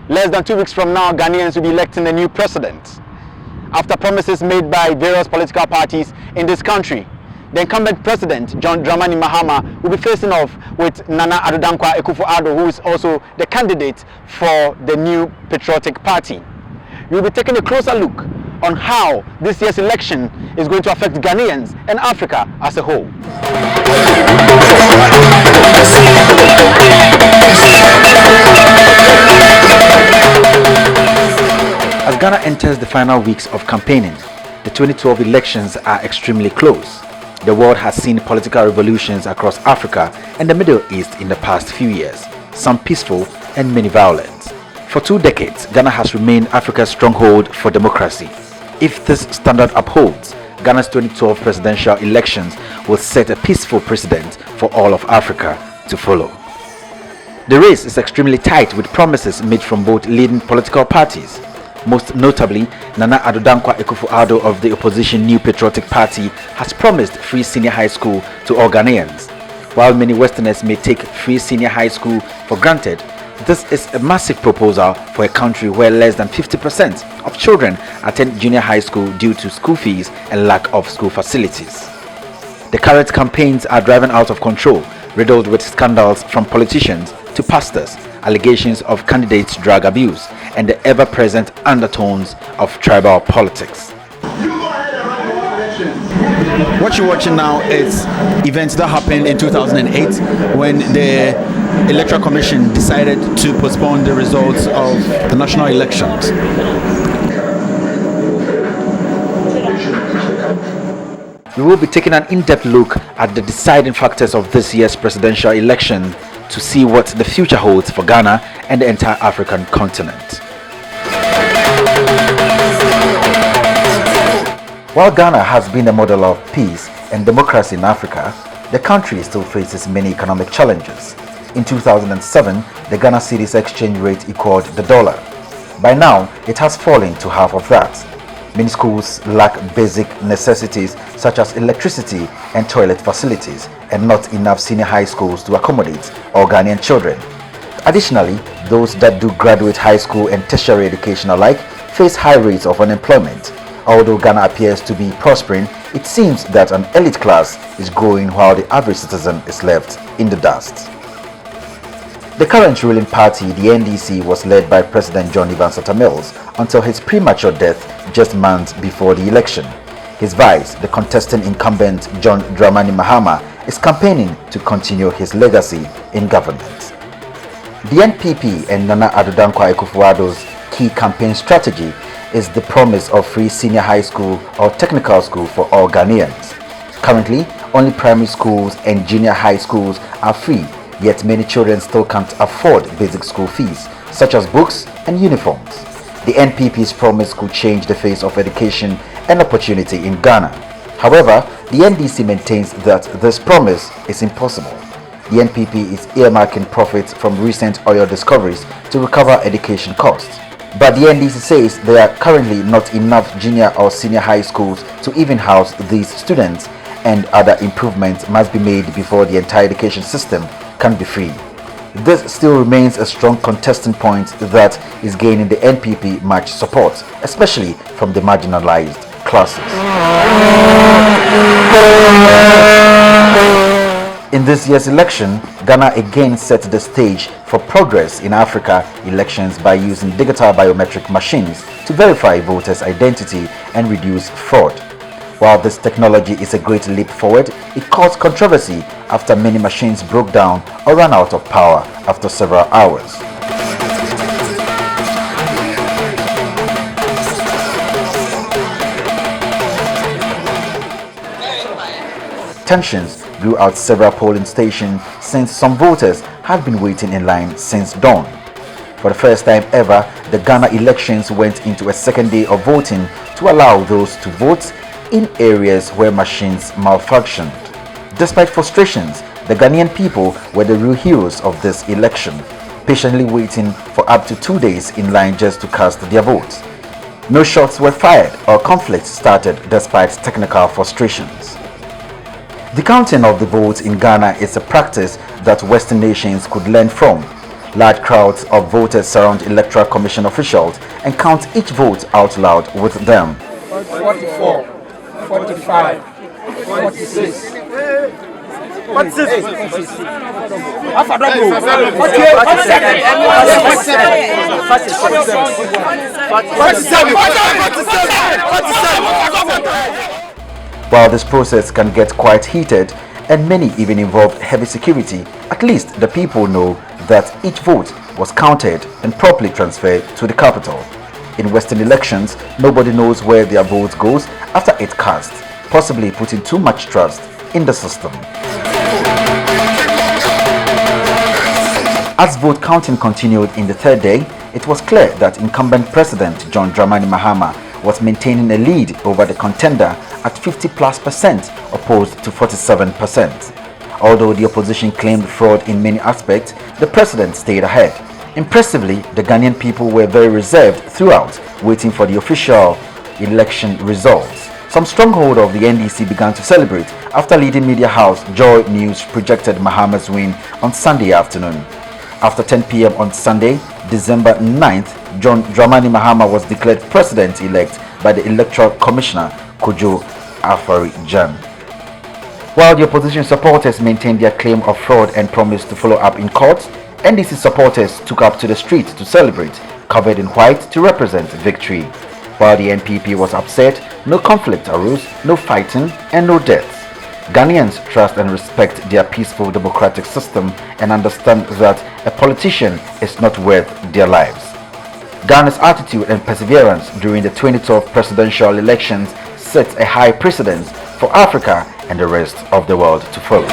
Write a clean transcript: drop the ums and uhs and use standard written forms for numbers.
Less than 2 weeks from now, Ghanaians will be electing a new president. After promises made by various political parties in this country, the incumbent president, John Dramani Mahama, will be facing off with Nana Addo Dankwa Akufo-Addo, who is also the candidate for the new Patriotic Party. We will be taking a closer look on how this year's election is going to affect Ghanaians and Africa as a whole. As Ghana enters the final weeks of campaigning, the 2012 elections are extremely close. The world has seen political revolutions across Africa and the Middle East in the past few years, some peaceful and many violent. For 2 decades, Ghana has remained Africa's stronghold for democracy. If this standard upholds, Ghana's 2012 presidential elections will set a peaceful precedent for all of Africa to follow. The race is extremely tight with promises made from both leading political parties. Most notably, Nana Addo Dankwa Akufo-Addo of the opposition New Patriotic Party has promised free senior high school to all Ghanaians. While many Westerners may take free senior high school for granted, this is a massive proposal for a country where less than 50% of children attend junior high school due to school fees and lack of school facilities. The current campaigns are driving out of control, riddled with scandals from politicians to pastors, allegations of candidates' drug abuse, and the ever-present undertones of tribal politics. What you're watching now is events that happened in 2008 when the Electoral Commission decided to postpone the results of the national elections. We will be taking an in-depth look at the deciding factors of this year's presidential election to see what the future holds for Ghana and the entire African continent. While Ghana has been a model of peace and democracy in Africa, the country still faces many economic challenges. In 2007, the Ghana cedi's exchange rate equaled the dollar. By now, it has fallen to half of that. Many schools lack basic necessities such as electricity and toilet facilities, and not enough senior high schools to accommodate all Ghanaian children. Additionally, those that do graduate high school and tertiary education alike face high rates of unemployment. Although Ghana appears to be prospering, it seems that an elite class is growing while the average citizen is left in the dust. The current ruling party, the NDC, was led by President John Atta-Mills until his premature death just months before the election. His vice, the contesting incumbent John Dramani Mahama, is campaigning to continue his legacy in government. The NPP and Nana Addo Dankwa Akufo-Addo's key campaign strategy is the promise of free senior high school or technical school for all Ghanaians. Currently, only primary schools and junior high schools are free, yet many children still can't afford basic school fees, such as books and uniforms. The NPP's promise could change the face of education and opportunity in Ghana. However, the NDC maintains that this promise is impossible. The NPP is earmarking profits from recent oil discoveries to recover education costs. But the NDC says there are currently not enough junior or senior high schools to even house these students, and other improvements must be made before the entire education system can be free. This still remains a strong contesting point that is gaining the NPP much support, especially from the marginalized classes. In this year's election, Ghana again set the stage for progress in Africa elections by using digital biometric machines to verify voters' identity and reduce fraud. While this technology is a great leap forward, it caused controversy after many machines broke down or ran out of power after several hours. Tensions grew at several polling stations since some voters had been waiting in line since dawn. For the first time ever, the Ghana elections went into a second day of voting to allow those to vote in areas where machines malfunctioned. Despite frustrations, the Ghanaian people were the real heroes of this election, patiently waiting for up to 2 days in line just to cast their votes. No shots were fired or conflicts started despite technical frustrations. The counting of the votes in Ghana is a practice that Western nations could learn from. Large crowds of voters surround Electoral Commission officials and count each vote out loud with them. 44, 45, 46, While this process can get quite heated and many even involve heavy security, at least the people know that each vote was counted and properly transferred to the capital. In Western elections, nobody knows where their vote goes after it's cast, possibly putting too much trust in the system. As vote counting continued in the third day, it was clear that incumbent President John Dramani Mahama was maintaining a lead over the contender at 50+% opposed to 47%. Although the opposition claimed fraud in many aspects, the president stayed ahead. Impressively, the Ghanaian people were very reserved throughout, waiting for the official election results. Some stronghold of the NDC began to celebrate after leading media house Joy News projected Mahama's win on Sunday afternoon. After 10 p.m. on Sunday, December 9th, John Dramani Mahama was declared president-elect by the Electoral Commissioner Kojo Afari-Jan. While the opposition supporters maintained their claim of fraud and promised to follow up in court, NDC supporters took up to the streets to celebrate, covered in white to represent victory. While the NPP was upset, no conflict arose, no fighting, and no deaths. Ghanaians trust and respect their peaceful democratic system and understand that a politician is not worth their lives. Ghana's attitude and perseverance during the 2012 presidential elections sets a high precedent for Africa and the rest of the world to follow.